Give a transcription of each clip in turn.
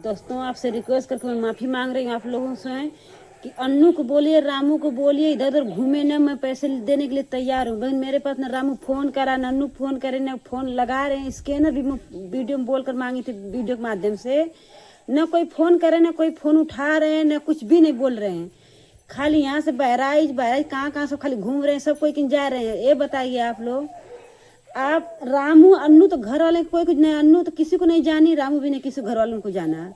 दोस्तों आपसे रिक्वेस्ट करके मैं माफ़ी मांग रही हूँ आप लोगों से कि अन्नू को बोलिए, रामू को बोलिए, इधर उधर घूमे ना, मैं पैसे देने के लिए तैयार हूँ। बहन मेरे पास ना रामू फ़ोन करा, ना अन्नू फ़ोन करे, ना फ़ोन लगा रहे हैं। स्कैनर भी मैं वीडियो में बोल कर मांगी थी, वीडियो के माध्यम से, ना कोई फ़ोन करे, ना कोई फ़ोन उठा रहे हैं, ना कुछ भी नहीं बोल रहे हैं। खाली यहाँ से बहराइच कहाँ सब खाली घूम रहे हैं, सब कोई कहीं जा रहे हैं। ये बताइए आप लोग, आप रामू अन्नू तो घर वाले कोई कुछ नहीं, अन्नू तो किसी को नहीं जानी, रामू भी नहीं किसी घर वालों को जाना।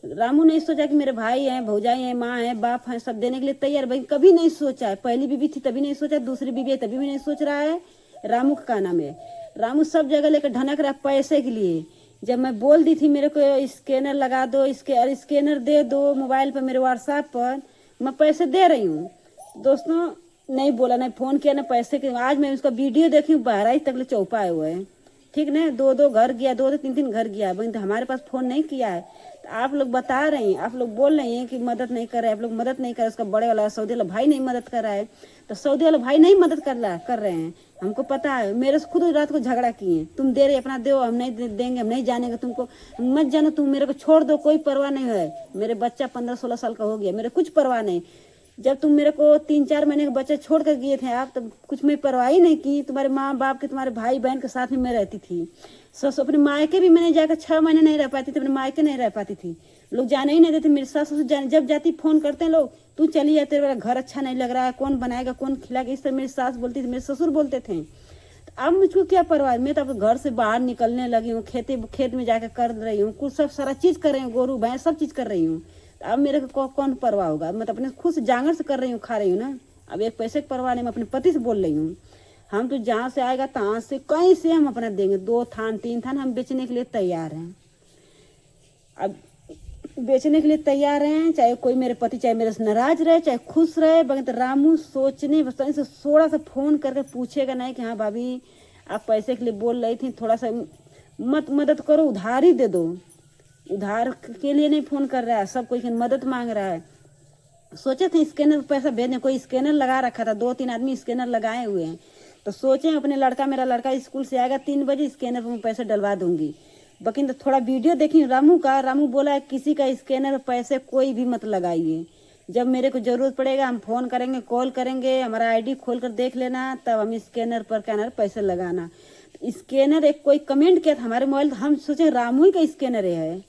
रामू ने सोचा कि मेरे भाई हैं, भौजाई हैं, माँ हैं, बाप हैं, सब देने के लिए तैयार। भाई कभी नहीं सोचा है, पहली बीबी थी तभी नहीं सोचा, दूसरी बीबी है तभी भी नहीं सोच रहा है। रामू का नाम है, रामू सब जगह लेकर ढनक रहा पैसे के लिए। जब मैं बोल दी थी मेरे को स्कैनर लगा दो, स्कैनर दे दो मोबाइल पर, मेरे व्हाट्सएप पर मैं पैसे दे रही हूँ। दोस्तों नहीं बोला, नहीं फ़ोन किया, ना पैसे के। आज मैं उसका वीडियो देखी, बहराइच तक ले चौपा आए हुए हैं, ठीक ना। दो घर गया, दो तीन घर गया, बहन तो हमारे पास फ़ोन नहीं किया है। तो आप लोग बता रहे हैं, आप लोग बोल रहे हैं कि मदद नहीं कर रहे, आप लोग मदद नहीं कर रहे। उसका बड़े वाला सऊदी वाला भाई नहीं मदद कर रहा है, तो सऊदी वाला भाई नहीं मदद कर रहे हैं, हमको पता है। मेरे से खुद रात को झगड़ा किए, तुम दे रहे अपना दो, हम नहीं देंगे, हम नहीं जानेंगे तुमको, मत जानो, तुम मेरे को छोड़ दो, कोई परवाह नहीं है। मेरे बच्चा 15-16 साल का हो गया, मेरे कुछ परवाह नहीं। जब तुम मेरे को 3-4 महीने के बच्चे छोड़ कर गए थे आप, तब कुछ मैं परवाह ही नहीं की। तुम्हारे माँ बाप के, तुम्हारे भाई बहन के साथ में मैं रहती थी। सस अपने मायके भी मैंने जाकर 6 महीने नहीं रह पाती थी, अपने मायके नहीं रह पाती थी। लोग जाने ही नहीं देते। मेरे सास ससुर जाने, जब जाती फ़ोन करते हैं लोग, तू चली जाते, तेरा घर अच्छा नहीं लग रहा है, कौन बनाएगा, कौन खिलाएगा, इस तरह मेरी सास बोलती थी, मेरे ससुर बोलते थे। तो अब मुझको क्या परवाह, मैं तो अब घर से बाहर निकलने लगी हूँ, खेत में जाकर कर रही हूँ, कुछ सब सारा चीज़ कर रही हूँ, गोरू भैंस सब चीज़ कर रही हूँ। अब मेरे को कौन परवाह होगा, मैं तो अपने खुद से जांगर से कर रही हूँ, खा रही हूँ ना। अब एक पैसे की परवाह नहीं, मैं अपने पति से बोल रही हूँ। हम तो जहाँ से आएगा तहाँ से कहीं से हम अपना देंगे, 2 थान 3 थान हम बेचने के लिए तैयार हैं। अब बेचने के लिए तैयार हैं, चाहे कोई मेरे पति चाहे मेरे से नाराज रहे, चाहे खुश रहे। बगैर रामू सोचने बस से थोड़ा सा फ़ोन करके पूछेगा नहीं कि हाँ भाभी आप पैसे के लिए बोल रही थी, थोड़ा सा मत मदद करो, उधार ही दे दो। उधार के लिए नहीं फ़ोन कर रहा है, सब कोई मदद मांग रहा है। सोचे थे स्कैनर पर पैसा भेजने, कोई स्कैनर लगा रखा था, 2-3 आदमी स्कैनर लगाए हुए हैं। तो सोचे अपने मेरा लड़का स्कूल से आएगा 3 बजे, स्कैनर पर मैं पैसे डलवा दूंगी। लेकिन तो थोड़ा वीडियो देखी रामू का, रामू बोला है किसी का स्कैनर पर पैसे कोई भी मत लगाइए। जब मेरे को ज़रूरत पड़ेगा हम फ़ोन करेंगे, कॉल करेंगे, हमारा आईडी खोल कर देख लेना, तब हम स्कैनर पर पैसे लगाना। स्कैनर एक कोई कमेंट किया था हमारे मोबाइल, हम सोचे रामू ही का स्कैनर है,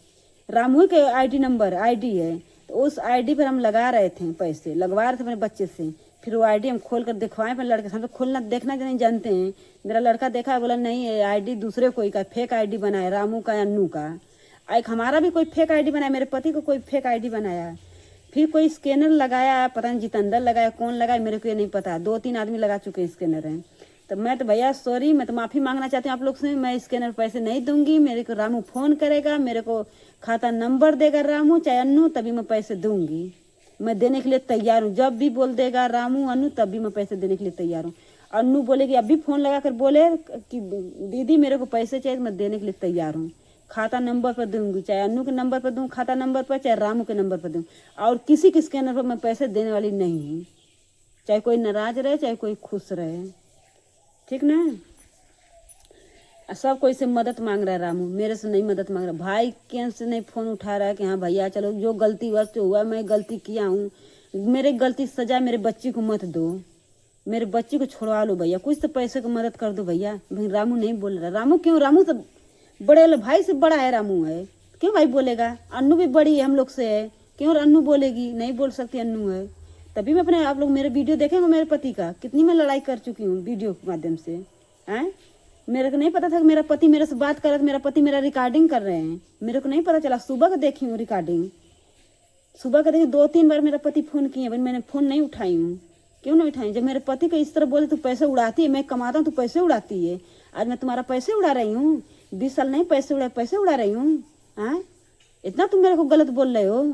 रामू के आईडी है। तो उस आईडी पर हम लगा रहे थे, पैसे लगवा रहे थे अपने बच्चे से। फिर वो आईडी हम खोल कर दिखवाएं अपने लड़के से, हम तो खोलना देखना नहीं जानते हैं। मेरा लड़का देखा, बोला नहीं है आईडी दूसरे कोई का फेक आईडी बनाया, रामू का अन्नू का। एक हमारा भी कोई फेक आईडी बनाया, मेरे पति को कोई फेक आईडी बनाया। फिर कोई स्कैनर लगाया, पता नहीं जितेंद्र लगाया, कौन लगाया मेरे को ये नहीं पता, 2-3 आदमी लगा चुके हैं स्कैनर हैं। तो मैं तो भैया सॉरी, मैं तो माफ़ी मांगना चाहती हूँ आप लोग से। मैं स्कैनर पैसे नहीं दूंगी, मेरे को रामू फ़ोन करेगा, मेरे को खाता नंबर देगा रामू चाहे अन्नू, तभी मैं पैसे दूंगी। मैं देने के लिए तैयार हूँ, जब भी बोल देगा रामू अन्नू तब भी मैं पैसे देने के लिए तैयार हूँ। अन्नू बोलेगी, अभी फ़ोन लगा कर बोले कि दीदी मेरे को पैसे चाहिए, मैं देने के लिए तैयार हूँ। खाता नंबर पर दूंगी, चाहे अन्नू के नंबर पर दूँ खाता नंबर पर, चाहे रामू के नंबर पर दूँ। और किसी के स्कैनर पर मैं पैसे देने वाली नहीं हूँ, चाहे कोई नाराज रहे चाहे कोई खुश रहे, ठीक ना। सब कोई से मदद मांग रहा है रामू, मेरे से नहीं मदद मांग रहा। भाई के से नहीं फ़ोन उठा रहा है कि हाँ भैया चलो, जो गलती वक्त हुआ मैं गलती किया हूँ, मेरे गलती सजा मेरे बच्ची को मत दो, मेरे बच्ची को छोड़वा लो भैया, कुछ तो पैसे को मदद कर दो भैया। भाई रामू नहीं बोल रहा। रामू क्यों, रामू तो बड़े वाले भाई से बड़ा है, रामू है, क्यों भाई बोलेगा। अन्नू भी बड़ी है हम लोग से है, क्यों अन्नू बोलेगी, नहीं बोल सकती, अन्नू है। तभी मैं अपने, आप लोग मेरे वीडियो देखेंगे मेरे पति का, कितनी मैं लड़ाई कर चुकी हूँ वीडियो के माध्यम से। हैं, मेरे को नहीं पता था कि मेरा पति मेरे से बात कर रहा था, मेरा पति मेरा रिकॉर्डिंग कर रहे हैं, मेरे को नहीं पता चला। सुबह को देखी हूँ रिकॉर्डिंग, सुबह का देखी, 2-3 बार मेरा पति फ़ोन किए, मैंने फ़ोन नहीं उठाई हूँ। क्यों नहीं उठाई, जब मेरे पति को इस तरह बोले तू पैसे उड़ाती है, मैं कमाता हूँ तू पैसे उड़ाती है। आज मैं तुम्हारा पैसे उड़ा रही हूँ, 20 साल नहीं पैसे उड़ा रही हूँ। हाँ, इतना तुम मेरे को गलत बोल रहे हो।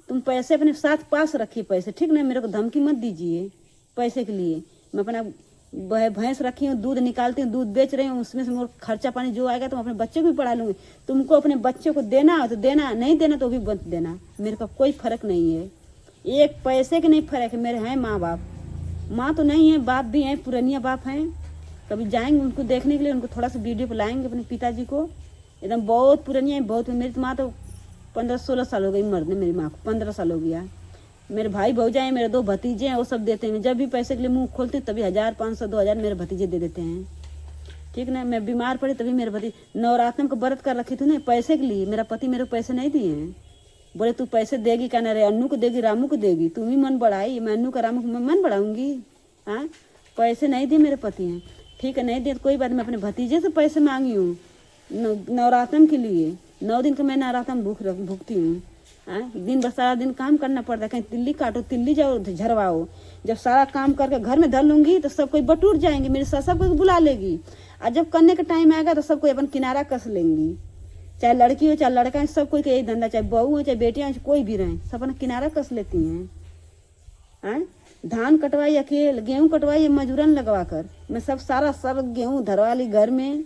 तुम पैसे अपने साथ पास रखिए पैसे, ठीक ना, मेरे को धमकी मत दीजिए पैसे के लिए। मैं अपना भैंस रखी हूँ, दूध निकालती हूँ, दूध बेच रही हूँ, उसमें से मेरा खर्चा पानी जो आएगा तो मैं अपने बच्चे को भी पढ़ा लूँगी। तुमको अपने बच्चे को देना हो तो देना, नहीं देना तो भी मत देना, मेरे को कोई फ़र्क नहीं है। एक पैसे के नहीं फ़र्क है। मेरे हैं माँ बाप, माँ तो नहीं है, बाप भी हैं, पुरानिया बाप हैं। कभी जाएंगे उनको देखने के लिए, उनको थोड़ा सा वीडियो पर लाएंगे अपने पिताजी को, एकदम बहुत पुरानिया है, बहुत। मेरी माँ तो 15-16 साल हो गई मरने मेरी माँ को, 15 साल हो गया। मेरे भाई भौजाई हैं, मेरे 2 भतीजे हैं, वो सब देते हैं। जब भी पैसे के लिए मुंह खोलते तभी 1000, 500, 2000 मेरे भतीजे दे देते हैं। ठीक ना, मैं बीमार पड़ी तभी मेरे भतीजे नवरात्र को व्रत कर रखी थी ना पैसे के लिए, मेरा पति मेरे को पैसे नहीं दिए हैं। बोले तू पैसे देगी क्या? ना रे, अन्नू को देगी, रामू को देगी, तुम ही मन बढ़ाई, मैं अन्नू का रामू को मैं मन बढ़ाऊंगी? हाँ, पैसे नहीं दिए मेरे पति हैं। ठीक है, नहीं दिए तो कोई बात, मैं अपने भतीजे से पैसे मांगी हूँ नवरात्रम के लिए। 9 दिन का मैं नवरात्रम भूखती हूँ। दिन भर सारा दिन काम करना पड़ता है, कहीं तिल्ली काटो, तिल्ली जाओ, झरवाओ। जब सारा काम करके घर में धर लूंगी तो सब कोई बटूर जाएंगे, मेरी सास सब कोई बुला लेगी। और जब करने का टाइम आएगा तो सब कोई अपन किनारा कस लेंगी, चाहे लड़की हो चाहे लड़का है, सब कोई का यही धंधा, चाहे बहू हो चाहे बेटियां हो, कोई भी रहे, सब अपना किनारा कस लेती हैं। धान कटवाई अकेले, गेहूँ कटवाई मजूरन लगवा कर, मैं सब गेहूँ धरवा ली घर में,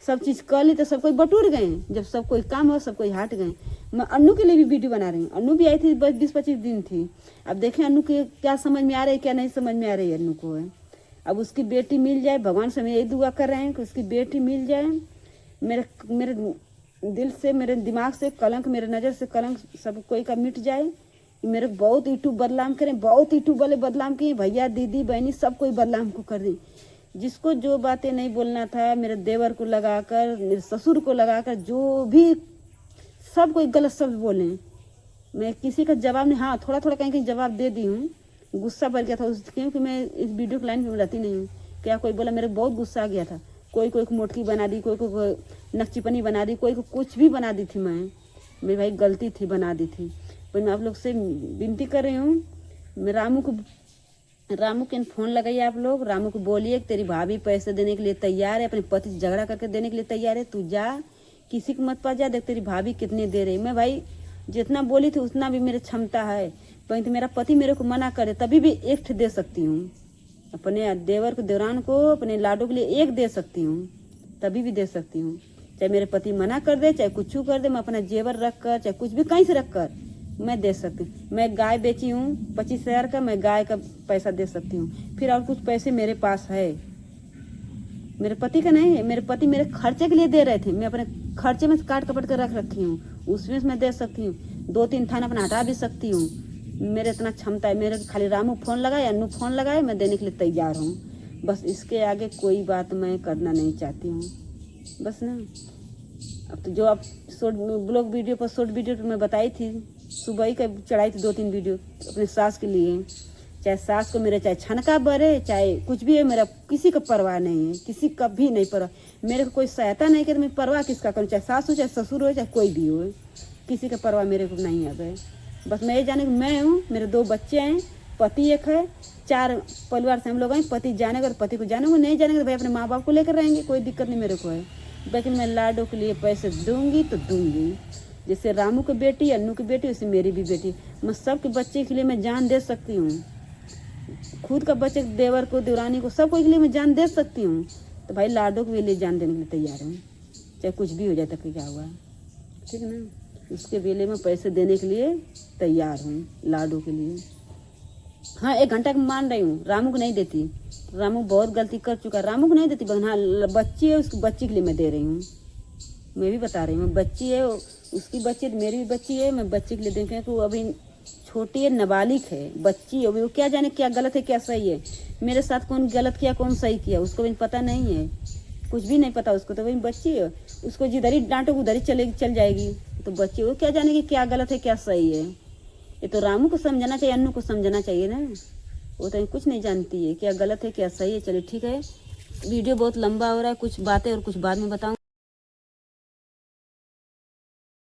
सब चीज़ कर ली तो सब कोई बटूर गए। जब सब कोई काम हो सब कोई हट गए। मैं अन्नू के लिए भी वीडियो बना रही हूँ। अन्नू भी आई थी, 20-25 दिन थी। अब देखें अन्नू के क्या समझ में आ रही है, क्या नहीं समझ में आ रही है अन्नू को है। अब उसकी बेटी मिल जाए, भगवान से मैं यही दुआ कर रहे हैं कि उसकी बेटी मिल जाए। मेरे दिल से, मेरे दिमाग से कलंक, मेरे नज़र से कलंक सब कोई का मिट जाए। मेरे बहुत यूट्यूब बदनाम करें, बहुत यूट्यूब वाले बदनाम किए, भैया दीदी बहनी सब कोई बदनाम को कर दी। जिसको जो बातें नहीं बोलना था, मेरे देवर को लगाकर, मेरे ससुर को लगाकर, जो भी सब कोई गलत शब्द बोले, मैं किसी का जवाब नहीं। हाँ, थोड़ा थोड़ा कहीं कहीं जवाब दे दी हूँ। गुस्सा बढ़ गया था क्योंकि मैं इस वीडियो की लाइन में रहती नहीं हूँ। क्या कोई बोला, मेरे बहुत गुस्सा आ गया था। कोई को मोटकी बना दी, कोई को नक्चीपनी बना दी, कोई को कुछ भी बना दी थी। मैं, मेरी भाई गलती थी, बना दी थी। पर मैं आप लोग से विनती कर रही हूँ, मैं रामू के फ़ोन लगाइए आप लोग। रामू को बोलिए कि तेरी भाभी पैसे देने के लिए तैयार है, अपने पति से झगड़ा करके देने के लिए तैयार है, तू जा, किसी को मत पा जा, देख तेरी भाभी कितने दे रही। मैं भाई जितना बोली थी उतना भी मेरी क्षमता है, परंतु मेरा पति मेरे को मना करे तभी भी एक दे सकती हूँ। अपने देवर को, देवरान को, अपने लाडो के लिए एक दे सकती हूँ, तभी भी दे सकती हूँ। चाहे मेरे पति मना कर दे, चाहे कुछ कर दे, मैं अपना जेवर रख कर, चाहे कुछ भी कहीं से रख कर मैं दे सकती हूँ। मैं गाय बेची हूँ 25,000 का, मैं गाय का पैसा दे सकती हूँ। फिर और कुछ पैसे मेरे पास है, मेरे पति का नहीं है। मेरे पति मेरे खर्चे के लिए दे रहे थे, मैं अपने खर्चे में से काट कपट कर रख रखी हूँ, उसमें से मैं दे सकती हूँ। 2-3 थाना अपना हटा भी सकती हूँ, मेरे इतना क्षमता है। मेरे खाली रामू फ़ोन लगाए, अन्नू फ़ोन लगाए, मैं देने के लिए तैयार हूँ। बस इसके आगे कोई बात मैं करना नहीं चाहती हूँ, बस ना। अब तो जो आप ब्लॉग वीडियो पर, शॉर्ट वीडियो पर मैं बताई थी, सुबह ही का चढ़ाई थी 2-3 वीडियो अपने सास के लिए। चाहे सास को मेरे, चाहे छनका बरे, चाहे कुछ भी है, मेरा किसी का परवाह नहीं है, किसी का भी नहीं परवाह। मेरे को कोई सहायता नहीं करे, मैं परवाह किसका करूँ? चाहे सास हो, चाहे ससुर हो, चाहे कोई भी हो, किसी का परवाह मेरे को नहीं है। बस मैं ये जाने कि मैं हूँ, मेरे 2 बच्चे हैं, पति एक है, 4 परिवार से हम लोग हैं। पति जानेगा तो पति को जानेंगे, नहीं जानेंगे तो भाई अपने माँ बाप को लेकर रहेंगे, कोई दिक्कत नहीं मेरे को है। लेकिन मैं लाडो के लिए पैसे दूंगी तो दूंगी, जैसे रामू की बेटी, अन्नू की बेटी, वैसे मेरी भी बेटी। मैं सबके बच्चे के लिए मैं जान दे सकती हूँ, खुद का बच्चे, देवर को, देवरानी को, सब को के लिए मैं जान दे सकती हूँ। तो भाई लाडो के लिए जान देने के लिए तैयार हूँ, चाहे कुछ भी हो जाए। तक क्या हुआ, ठीक ना, उसके बेले में पैसे देने के लिए तैयार हूँ, लाडो के लिए। हाँ, 1 घंटा का मान रही हूँ, रामू को नहीं देती। रामू बहुत गलती कर चुका, रामू को नहीं देती। हाँ, बच्ची है, उसकी बच्ची के लिए मैं दे रही हूँ। मैं भी बता रही हूँ, बच्ची है, उसकी बच्ची है, मेरी भी बच्ची है, मैं बच्ची के लिए देख रही हूँ। वो अभी छोटी है, नाबालिग है, बच्ची है, वो क्या जाने क्या गलत है क्या सही है। मेरे साथ कौन गलत किया कौन सही किया उसको भी पता नहीं है, कुछ भी नहीं पता उसको। तो वही बच्ची है, उसको जिधर ही डांटो उधर ही चल जाएगी। तो बच्ची वो क्या जाने कि क्या गलत है क्या सही है। ये तो रामू को समझाना चाहिए, अन्नू को समझाना चाहिए ना, वो तो कुछ नहीं जानती है क्या गलत है क्या सही है। चलिए ठीक है, वीडियो बहुत लंबा हो रहा है, कुछ बातें और कुछ बाद में बताऊँ।